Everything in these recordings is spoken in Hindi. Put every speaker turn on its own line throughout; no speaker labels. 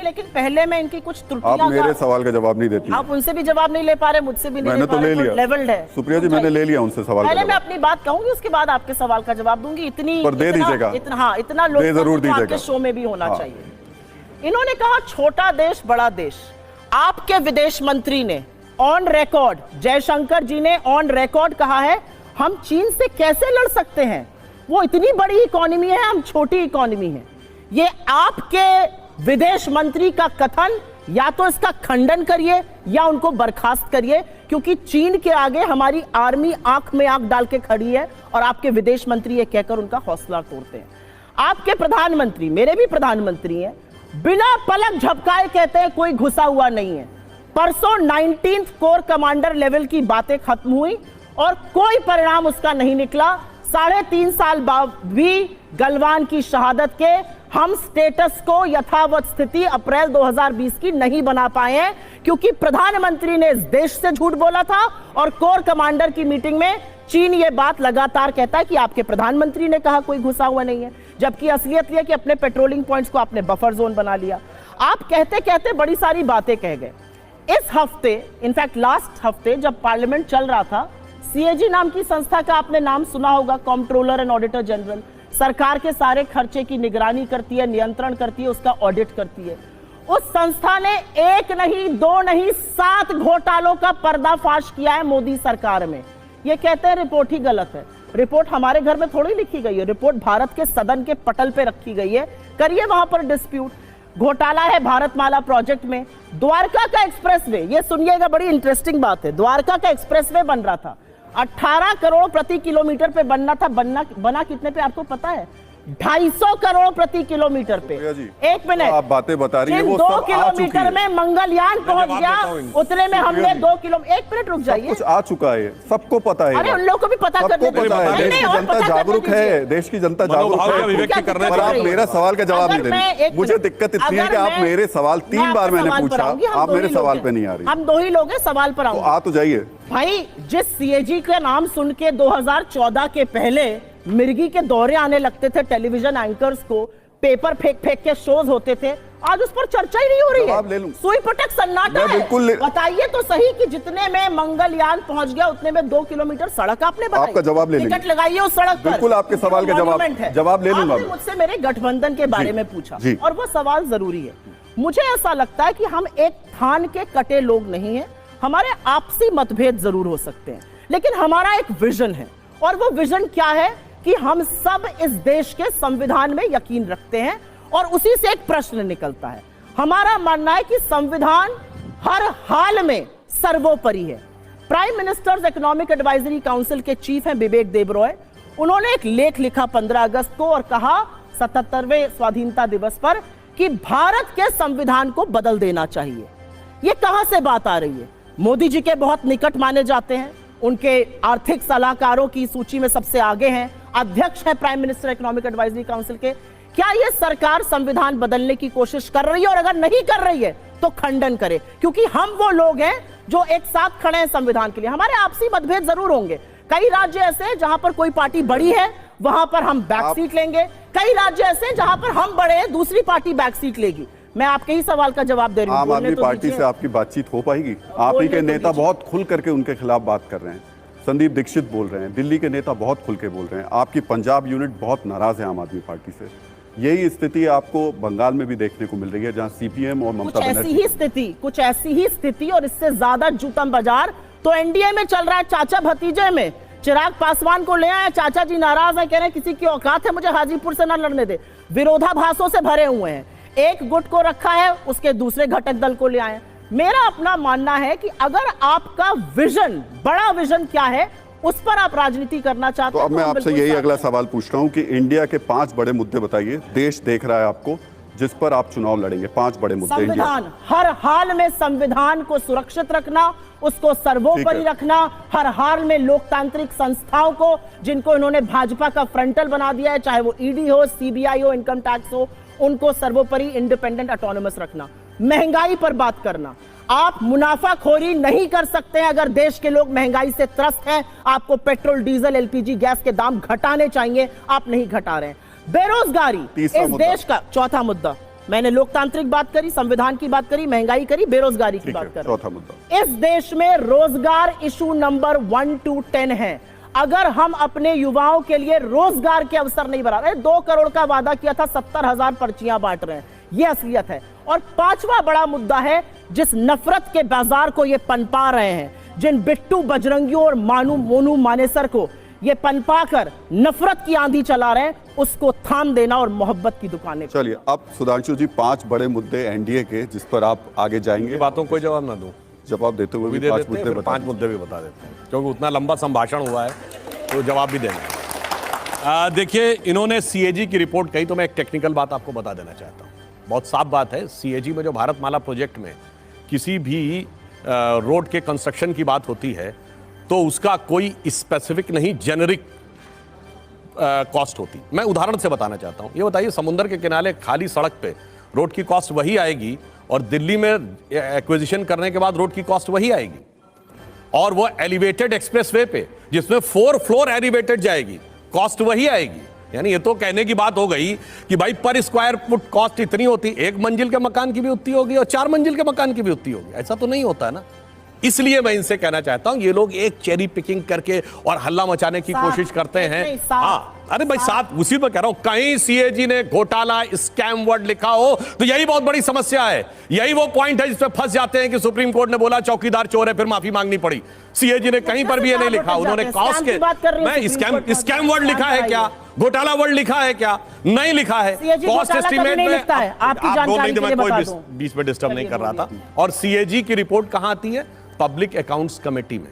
लेकिन पहले मैं इनकी कुछ
आप
त्रुटियां
मेरे सवाल का जवाब नहीं देती।
आप उनसे भी जवाब नहीं ले पा रहे, मुझसे भी नहीं
मैंने
ले पा
तो
रहे,
ले लिया,
लेवल्ड है।
सुप्रिया जी मैंने ले लिया उनसे सवाल का
पहले मैं
जवाब।
अपनी बात कहूंगी, उसके बाद आपके सवाल का जवाब दूंगी। इतनी
पर दे दीजिएगा,
इतना लोग
जरूर दीजिएगा,
आपके शो में भी होना चाहिए। इन्होंने कहा छोटा देश बड़ा देश। आपके विदेश मंत्री ने ऑन रिकॉर्ड, जयशंकर जी ने ऑन रिकॉर्ड कहा है हम चीन से कैसे लड़ सकते हैं, वो इतनी बड़ी इकोनॉमी है, हम छोटी इकोनॉमी है। ये आपके विदेश मंत्री का कथन, या तो इसका खंडन करिए या उनको बर्खास्त करिए, क्योंकि चीन के आगे हमारी आर्मी आंख में आंख डाल के खड़ी है और आपके विदेश मंत्री ये कहकर उनका हौसला तोड़ते हैं। आपके प्रधानमंत्री, मेरे भी प्रधानमंत्री हैं, बिना पलक झपकाए कहते हैं कोई घुसा हुआ नहीं है। परसों 19th कोर कमांडर लेवल की बातें खत्म हुई और कोई परिणाम उसका नहीं निकला। 3.5 साल बाद भी गलवान की शहादत के हम स्टेटस को यथावत स्थिति अप्रैल 2020 की नहीं बना पाए हैं, क्योंकि प्रधानमंत्री ने इस देश से झूठ बोला था और कोर कमांडर की मीटिंग में चीन ये बात लगातार कहता है कि आपके प्रधानमंत्री ने कहा कोई घुसा हुआ नहीं है, जबकि असलियत यह कि अपने पेट्रोलिंग पॉइंट्स को आपने बफर जोन बना लिया। आप कहते कहते बड़ी सारी बातें कह गए। इस हफ्ते, इनफैक्ट लास्ट हफ्ते जब पार्लियामेंट चल रहा था, सीएजी नाम की संस्था का आपने नाम सुना होगा, कंट्रोलर एंड ऑडिटर जनरल, सरकार के सारे खर्चे की निगरानी करती है, नियंत्रण करती है, उसका ऑडिट करती है। उस संस्था ने 1 नहीं 2 नहीं 7 घोटालों का पर्दाफाश किया है मोदी सरकार में। ये कहते हैं रिपोर्ट ही गलत है। रिपोर्ट हमारे घर में थोड़ी लिखी गई है, रिपोर्ट भारत के सदन के पटल पे रखी गई है, करिए वहां पर डिस्प्यूट। घोटाला है भारतमाला प्रोजेक्ट में। द्वारका का एक्सप्रेसवे, ये सुनिएगा, बड़ी इंटरेस्टिंग बात है। द्वारका का एक्सप्रेसवे बन रहा था, 18 करोड़ प्रति किलोमीटर पे बनना था, बना कितने पे आपको पता है? 250 करोड़ प्रति किलोमीटर पे। एक मिनट,
आप बातें बता रही हैं, वो
2 किलोमीटर में मंगलयान पहुंच गया, उतने में हमने 2 किलोमीटर। 1 मिनट रुक जाइए,
कुछ आ चुका है, सबको पता है।
अरे उन लोगों को भी पता करने
देश की जनता जागरूक है, देश की जनता जागरूक है। पर आप मेरा सवाल का जवाब नहीं दे रहे। मुझे दिक्कत इतनी है कि आप मेरे सवाल 3 बार मैंने पूछा, आप मेरे सवाल पे नहीं आ रही।
हम 2 ही लोग हैं, सवाल पर आऊंगा।
आ तो जाइए
भाई। जिस सीएजी का नाम सुन के 2014 के पहले मिर्गी के दौरे आने लगते थे टेलीविजन एंकर्स को, पेपर फेंक फेंक के शोज होते थे, आज उस पर चर्चा ही नहीं हो रही है। सुई पटक सन्नाटा है। बताइए तो सही कि जितने में मंगलयान पहुंच गया उतने में 2 किलोमीटर सड़क आपने बनाई।
आपका जवाब ले लेंगे,
टिकट लगाइए उस सड़क पर।
बिल्कुल आपके सवाल का जवाब ले लूंगा।
मुझसे मेरे गठबंधन के बारे में पूछा और वो सवाल जरूरी है। मुझे ऐसा लगता है कि हम एक थान के कटे लोग नहीं है। हमारे आपसी मतभेद जरूर हो सकते हैं, लेकिन हमारा एक विजन है, और वो विजन क्या है कि हम सब इस देश के संविधान में यकीन रखते हैं, और उसी से एक प्रश्न निकलता है। हमारा मानना है कि संविधान हर हाल में सर्वोपरि है। Prime ministers economic advisory council के चीफ हैं विवेक देबरॉय। उन्होंने एक लेख लिखा 15 अगस्त को और कहा 77वें स्वाधीनता दिवस पर कि भारत के संविधान को बदल देना चाहिए। यह कहां से बात आ रही है? मोदी जी के बहुत निकट माने जाते हैं, उनके आर्थिक सलाहकारों की सूची में सबसे आगे हैं, अध्यक्ष है prime minister economic advisory council के। क्या यह सरकार संविधान बदलने की कोशिश कर रही है? और अगर नहीं कर रही है तो खंडन करे, क्योंकि हम वो लोग हैं जो एक साथ खड़े हैं संविधान के लिए। हमारे आपसी मतभेद जरूर होंगे। कई राज्य ऐसे जहां पर कोई पार्टी बड़ी है वहां पर हम बैक सीट लेंगे, कई राज्य ऐसे जहां पर हम बड़े हैं दूसरी पार्टी बैक सीट लेगी। मैं आपके ही सवाल का जवाब दे रही हूं।
आम आदमी पार्टी से आपकी बातचीत हो पाएगी? आप ही के नेता बहुत खुल करके उनके खिलाफ बात कर रहे हैं। संदीप दीक्षित बोल रहे हैं, दिल्ली के नेता बहुत खुल के बोल रहे हैं, आपकी पंजाब यूनिट बहुत नाराज है आम आदमी पार्टी से। यही स्थिति आपको बंगाल में भी देखने को मिल रही है, जहां सीपीएम और ममता बनर्जी
कुछ ऐसी ही स्थिति और इससे ज्यादा जूतम बाजार तो एनडीए में चल रहा है। चाचा भतीजे में चिराग पासवान को ले आए, चाचा जी नाराज है, कह रहे हैं किसी की औकात है मुझे हाजीपुर से ना लड़ने दे। विरोधाभासों से भरे हुए हैं, एक गुट को रखा है, उसके दूसरे घटक दल को ले आए। मेरा अपना मानना है कि अगर आपका विजन, बड़ा विजन क्या है, उस पर आप राजनीति करना चाहते हैं
तो अब मैं आपसे यही अगला सवाल पूछ रहा हूं कि इंडिया के 5 बड़े मुद्दे बताइए, देश देख रहा है आपको, जिस पर आप चुनाव लड़ेंगे। 5 बड़े मुद्दे।
संविधान, हर हाल में संविधान को सुरक्षित रखना, उसको सर्वोपरि रखना, हर हाल में लोकतांत्रिक संस्थाओं को, जिनको इन्होंने भाजपा का फ्रंटल बना दिया है, चाहे वो ईडी हो, सीबीआई हो, इनकम टैक्स हो, उनको सर्वोपरि इंडिपेंडेंट ऑटोनोमस रखना। महंगाई पर बात करना, आप मुनाफाखोरी नहीं कर सकते हैं अगर देश के लोग महंगाई से त्रस्त हैं। आपको पेट्रोल, डीजल, एलपीजी गैस के दाम घटाने चाहिए, आप नहीं घटा रहे हैं। बेरोजगारी इस देश का चौथा मुद्दा, मैंने लोकतांत्रिक बात करी, संविधान की बात करी, महंगाई करी, बेरोजगारी की बात करी।
चौथा मुद्दा,
इस देश में रोजगार इशू नंबर 1 to 10 है। अगर हम अपने युवाओं के लिए रोजगार के अवसर नहीं बना रहे, 2 करोड़ का वादा किया था, 70,000 पर्चियां बांट रहे हैं, यह असलियत है। और 5वां बड़ा मुद्दा है, जिस नफरत के बाजार को ये पनपा रहे हैं, जिन बिट्टू बजरंगियों और मोनू मानेसर को ये पनपा कर नफरत की आंधी चला रहे हैं, उसको थाम देना और मोहब्बत की दुकानें।
चलिए अब सुधांशु जी 5 बड़े मुद्दे एनडीए के जिस पर आप आगे जाएंगे।
बातों को जवाब ना दूं,
जवाब देते हुए भी 5 मुद्दे बता
5 मुद्दे भी बता देते हैं, क्योंकि उतना लंबा संभाषण हुआ है तो जवाब भी देना। देखिए, इन्होंने सीएजी की रिपोर्ट कही, तो मैं एक टेक्निकल बात आपको बता देना चाहता हूँ। बहुत साफ बात है, सीएजी में जो भारतमाला प्रोजेक्ट में किसी भी रोड के कंस्ट्रक्शन की बात होती है तो उसका कोई स्पेसिफिक नहीं, जेनरिक कॉस्ट होती। मैं उदाहरण से बताना चाहता हूं। ये बताइए, समुद्र के किनारे खाली सड़क पे रोड की कॉस्ट वही आएगी और दिल्ली में एक्विजिशन करने के बाद रोड की कॉस्ट वही आएगी, और वो एलिवेटेड एक्सप्रेसवे पे जिसमें 4 फ्लोर एलिवेटेड जाएगी, कॉस्ट वही आएगी। यानी ये तो कहने की बात हो गई कि भाई पर स्क्वायर फुट कॉस्ट इतनी होती, 1 मंजिल के मकान की भी उतनी होगी और 4 मंजिल के मकान की भी उतनी होगी। ऐसा तो नहीं होता ना। इसलिए मैं इनसे कहना चाहता हूं, ये लोग एक चेरी पिकिंग करके और हल्ला मचाने की कोशिश करते हैं। हाँ, अरे भाई साथ उसी पर कह रहा हूं, कहीं सीएजी ने घोटाला स्कैम वर्ड लिखा हो तो यही बहुत बड़ी समस्या है। यही वो पॉइंट है जिसपे फंस जाते हैं कि सुप्रीम कोर्ट ने बोला चौकीदार चोर है, फिर माफी मांगनी पड़ी। सीएजी ने कहीं पर भी ये नहीं लिखा। उन्होंने कॉस्ट के, मैं स्कैम वर्ड लिखा है क्या, घोटाला वर्ड लिखा है क्या? नहीं लिखा है। कॉस्ट एस्टीमेट में आप बोल नहीं थे, मैं कोई बीच में डिस्टर्ब नहीं कर रहा था। और सीएजी की रिपोर्ट कहां आती है? पब्लिक अकाउंट्स कमेटी में,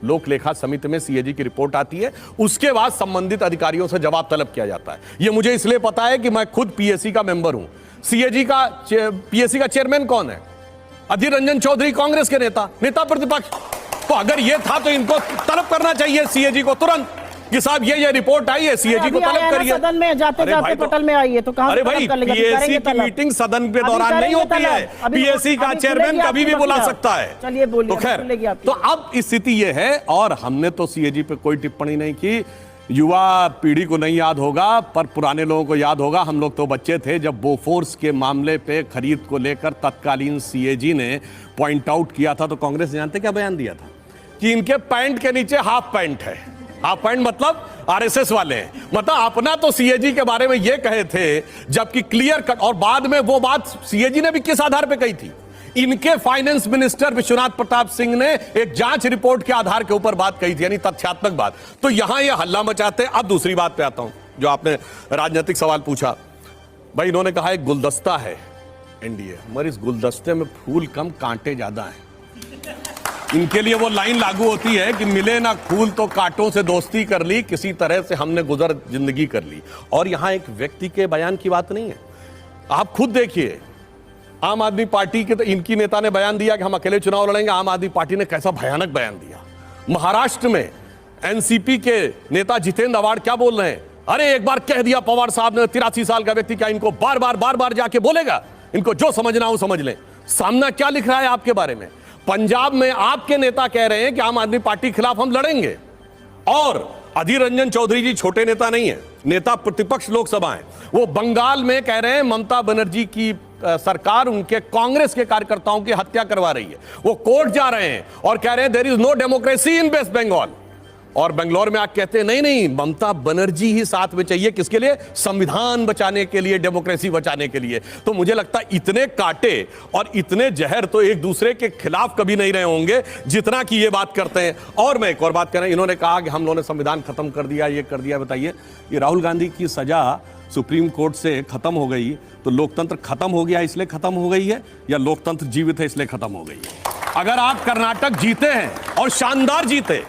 लोक लेखा समिति में सीएजी की रिपोर्ट आती है। उसके बाद संबंधित अधिकारियों से जवाब तलब किया जाता है। यह मुझे इसलिए पता है कि मैं खुद पीएससी का मेंबर हूं। सीएजी का पीएससी का चेयरमैन कौन है? अधीर रंजन चौधरी, कांग्रेस के नेता प्रतिपक्ष। तो अगर यह था तो इनको तलब करना चाहिए सीएजी को तुरंत कि साहब ये रिपोर्ट आई है, सीएजी को तलब करिए।
सदन में जाते जाते पटल में आई है तो कहां?
अरे भाई, पीएससी की मीटिंग सदन के दौरान नहीं होती है। पीएससी का चेयरमैन कभी भी बुला सकता है।
चलिए बोलिए।
तो खैर, तो अब स्थिति ये है, और हमने तो सीएजी पे कोई टिप्पणी नहीं की। युवा पीढ़ी को नहीं याद होगा, पर पुराने लोगों को याद होगा। हम लोग तो बच्चे थे जब बोफोर्स के मामले पे खरीद को लेकर तत्कालीन सीएजी ने पॉइंट आउट किया था, तो कांग्रेस जानते क्या बयान दिया था? कि इनके पैंट के नीचे हाफ पैंट है। हाफ पैंट मतलब आरएसएस वाले हैं। मतलब अपना तो सीएजी के बारे में ये कहे थे, जबकि क्लियर कट, और बाद में वो बात सीएजी ने भी किस आधार पे कही थी? इनके फाइनेंस मिनिस्टर विश्वनाथ प्रताप सिंह ने एक जांच रिपोर्ट के आधार के ऊपर बात कही थी, यानी तथ्यात्मक बात। तो यहां ये हल्ला मचाते। अब दूसरी बात पे आता हूं, जो आपने राजनीतिक सवाल पूछा। भाई, इन्होंने कहा एक गुलदस्ता है एनडीए, मगर इस गुलदस्ते में फूल कम कांटे ज्यादा हैं। इनके लिए वो लाइन लागू होती है कि मिले ना फूल तो कांटों से दोस्ती कर ली, किसी तरह से हमने गुजर जिंदगी कर ली। और यहां एक व्यक्ति के बयान की बात नहीं है। आप खुद देखिए, आम आदमी पार्टी के तो इनकी नेता ने बयान दिया कि हम अकेले चुनाव लड़ेंगे। आम आदमी पार्टी ने कैसा भयानक बयान दिया। महाराष्ट्र में एनसीपी के नेता जितेंद्र आवाड़ क्या बोल रहे हैं? अरे एक बार कह दिया पवार साहब ने, 83 साल का व्यक्ति, क्या इनको बार बार जाके बोलेगा? इनको जो समझना हो समझ लें। सामना क्या लिख रहा है आपके बारे में? पंजाब में आपके नेता कह रहे हैं कि आम आदमी पार्टी के खिलाफ हम लड़ेंगे, और अधीर रंजन चौधरी जी छोटे नेता नहीं है, नेता प्रतिपक्ष लोकसभा है। वो बंगाल में कह रहे हैं ममता बनर्जी की सरकार उनके कांग्रेस के कार्यकर्ताओं की हत्या करवा रही है। वो कोर्ट जा रहे हैं और कह रहे हैं there is no democracy in West Bengal. और बेंगलोर में आप कहते हैं नहीं, ममता बनर्जी ही साथ में चाहिए। किसके लिए? संविधान बचाने के लिए, डेमोक्रेसी बचाने के लिए। तो मुझे लगता है इतने कांटे और इतने जहर तो एक दूसरे के खिलाफ कभी नहीं रहे होंगे जितना कि ये बात करते हैं। और मैं एक और बात कह रहा हूं, इन्होंने कहा कि हम लोगों ने संविधान खत्म कर दिया, ये कर दिया। बताइए, ये राहुल गांधी की सजा सुप्रीम कोर्ट से खत्म हो गई तो लोकतंत्र खत्म हो गया इसलिए खत्म हो गई है, या लोकतंत्र जीवित है इसलिए खत्म हो गई है? अगर आप कर्नाटक जीते हैं और शानदार जीते,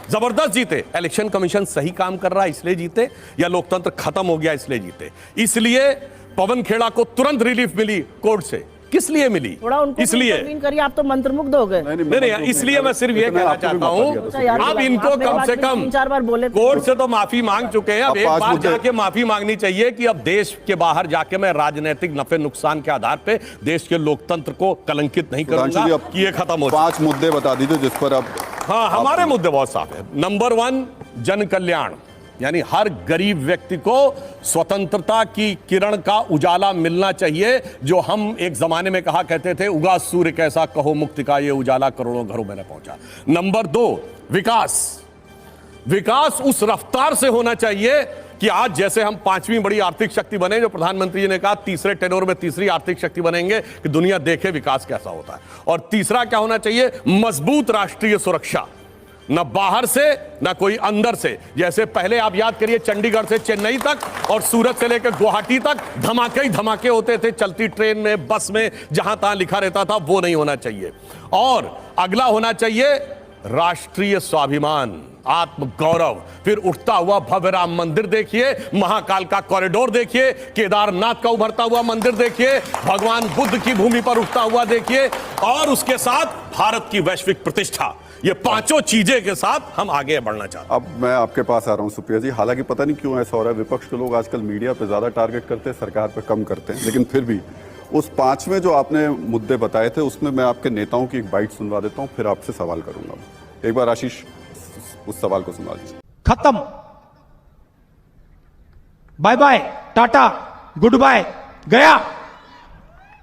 जबरदस्त जीते, इलेक्शन कमीशन सही काम कर रहा है इसलिए जीते, या लोकतंत्र खत्म हो गया इसलिए जीते? इसलिए पवन खेड़ा को तुरंत रिलीफ मिली कोर्ट से। किस लिए मिली? इसलिए
करिए, आप तो मंत्रमुग्ध हो गए।
नहीं, इसलिए मैं सिर्फ ये कहना चाहता हूं, अब इनको कम से कम
3-4 बार बोले,
कोर्ट से तो माफी मांग चुके हैं। अब एक बार जाके माफी मांगनी चाहिए कि अब देश के बाहर जाके मैं राजनीतिक नफे नुकसान के आधार पे देश के लोकतंत्र को कलंकित नहीं करूंगा कि ये खत्म हो।
5 मुद्दे बता दीजिए जिस पर अब।
हाँ, हमारे मुद्दे बहुत साफ है। नंबर 1, जन कल्याण। यानी हर गरीब व्यक्ति को स्वतंत्रता की किरण का उजाला मिलना चाहिए, जो हम एक जमाने में कहा कहते थे, उगा सूर्य कैसा कहो मुक्ति का ये उजाला करोड़ों घरों में न पहुंचा। नंबर 2, विकास। विकास उस रफ्तार से होना चाहिए कि आज जैसे हम 5वीं बड़ी आर्थिक शक्ति बने, जो प्रधानमंत्री जी ने कहा तीसरे टेन्योर में तीसरी आर्थिक शक्ति बनेंगे, कि दुनिया देखे विकास कैसा होता है। और तीसरा क्या होना चाहिए? मजबूत राष्ट्रीय सुरक्षा, न बाहर से न कोई अंदर से। जैसे पहले आप याद करिए, चंडीगढ़ से चेन्नई तक और सूरत से लेकर गुवाहाटी तक धमाके ही धमाके होते थे, चलती ट्रेन में, बस में, जहां तहां लिखा रहता था, वो नहीं होना चाहिए। और अगला होना चाहिए राष्ट्रीय स्वाभिमान, आत्म गौरव। फिर उठता हुआ भव्य राम मंदिर देखिए, महाकाल का कॉरिडोर देखिए, केदारनाथ का उभरता हुआ मंदिर देखिए, भगवान बुद्ध की भूमि पर उठता हुआ देखिए, और उसके साथ भारत की वैश्विक प्रतिष्ठा। ये पांचों चीजें के साथ हम आगे बढ़ना चाहते हैं।
अब मैं आपके पास आ रहा हूं सुप्रिया जी। हालांकि पता नहीं क्यों ऐसा हो रहा है, विपक्ष के लोग आजकल मीडिया पे ज्यादा टारगेट करते हैं, सरकार पे कम करते हैं, लेकिन फिर भी उस 5वें जो आपने मुद्दे बताए थे, उसमें मैं आपके नेताओं की एक बाइट सुनवा देता हूं, फिर आपसे सवाल करूंगा। एक बार आशीष उस सवाल को सुनवा दीजिए।
खत्म, bye bye, tata, good bye, गया।